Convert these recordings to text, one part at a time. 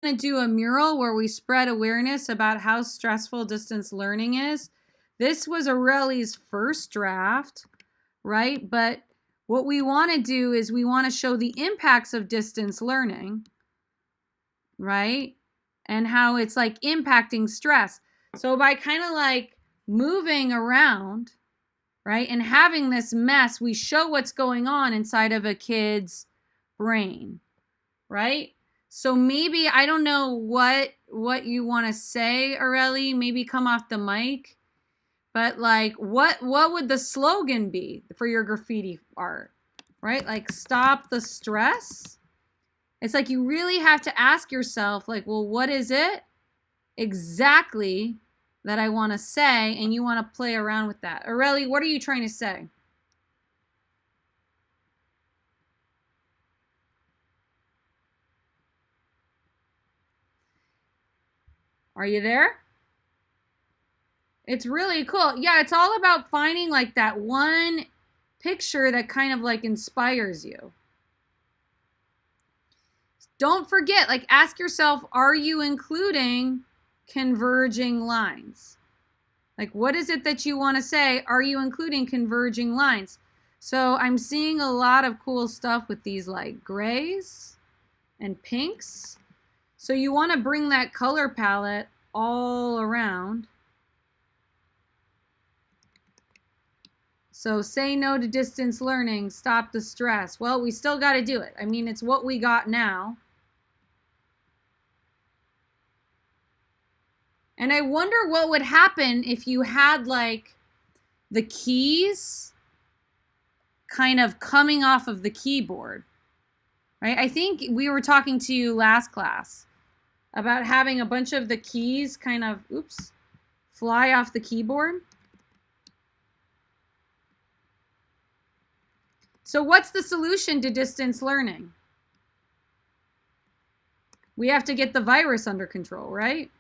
going to do a mural where we spread awareness about how stressful distance learning is. This was Aureli's first draft, right? But what we want to do is we want to show the impacts of distance learning, right? And how it's like impacting stress. So by kind of like moving around, right, and having this mess, we show what's going on inside of a kid's brain, right? So maybe, I don't know what you want to say, Aurelie, maybe come off the mic, but like what would the slogan be for your graffiti art, right? Like, stop the stress. It's like you really have to ask yourself, like, well, what is it exactly that I want to say? And you want to play around with that. Aurelie, what are you trying to say? Are you there? It's really cool. Yeah, it's all about finding like that one picture that kind of like inspires you. Don't forget, like, ask yourself, are you including converging lines? Like, what is it that you want to say? Are you including converging lines? So I'm seeing a lot of cool stuff with these like grays and pinks. So you want to bring that color palette all around. So say no to distance learning, stop the stress. Well, we still got to do it. I mean, it's what we got now. And I wonder what would happen if you had like the keys kind of coming off of the keyboard, right? I think we were talking to you last class about having a bunch of the keys kind of, oops, fly off the keyboard. So what's the solution to distance learning? We have to get the virus under control, right?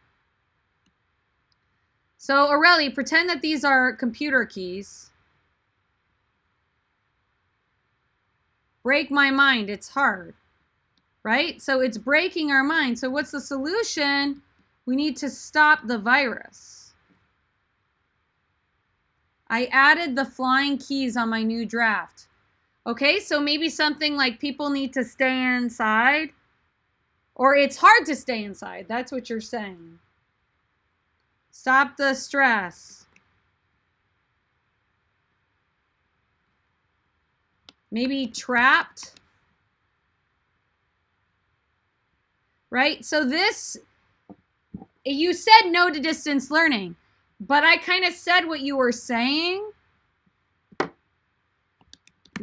So Aurelie, pretend that these are computer keys. Break my mind, it's hard, right? So it's breaking our mind. So what's the solution? We need to stop the virus. I added the flying keys on my new draft. Okay, so maybe something like people need to stay inside, or it's hard to stay inside. That's what you're saying. Stop the stress. Maybe trapped. Right? So this, you said no to distance learning, but I kind of said what you were saying.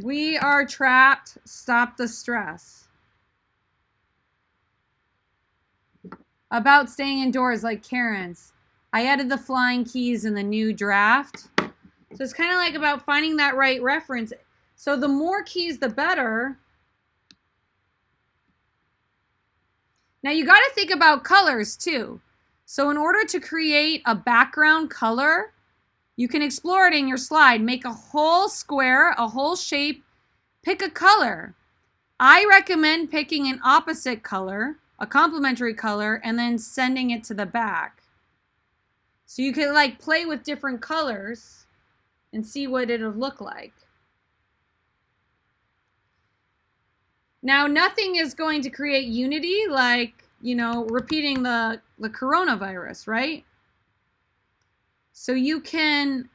We are trapped. Stop the stress. About staying indoors like Karen's. I added the flying keys in the new draft. So it's kind of like about finding that right reference. So the more keys, the better. Now you got to think about colors too. So in order to create a background color, you can explore it in your slide. Make a whole square, a whole shape, pick a color. I recommend picking an opposite color, a complementary color, and then sending it to the back. So you can like play with different colors and see what it'll look like. Now, nothing is going to create unity like, you know, repeating the coronavirus, right? So you can,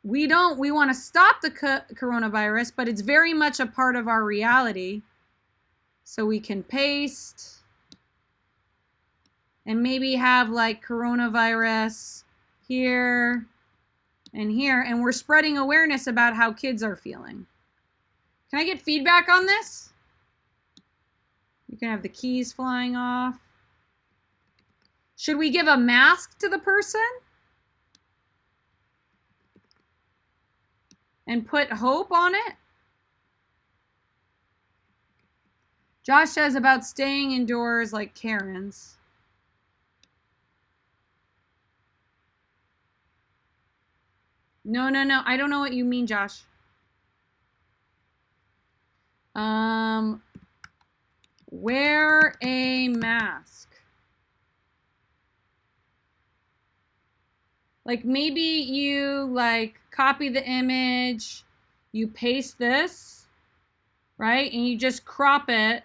we want to stop the coronavirus, but it's very much a part of our reality. So we can paste and maybe have like coronavirus here and here, and we're spreading awareness about how kids are feeling. Can I get feedback on this? You can have the keys flying off. Should we give a mask to the person? And put hope on it? Josh says about staying indoors like Karen's. No. I don't know what you mean, Josh. Wear a mask. Like maybe you like copy the image, you paste this, right? And you just crop it,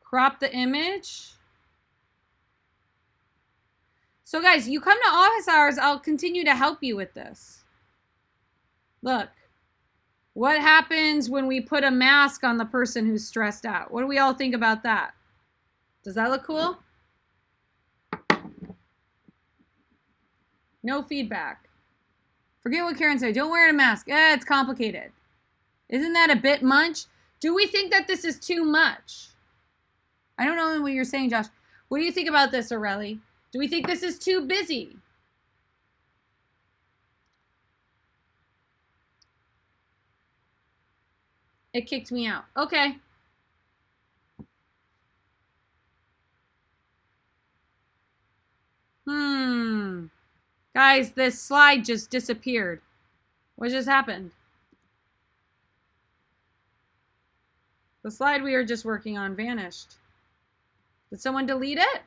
crop the image. So guys, you come to office hours, I'll continue to help you with this. Look, what happens when we put a mask on the person who's stressed out? What do we all think about that? Does that look cool? No feedback. Forget what Karen said. Don't wear a mask. It's complicated. Isn't that a bit much? Do we think that this is too much? I don't know what you're saying, Josh. What do you think about this, Aurelie? Do we think this is too busy? It kicked me out. Okay. Guys, this slide just disappeared. What just happened? The slide we were just working on vanished. Did someone delete it?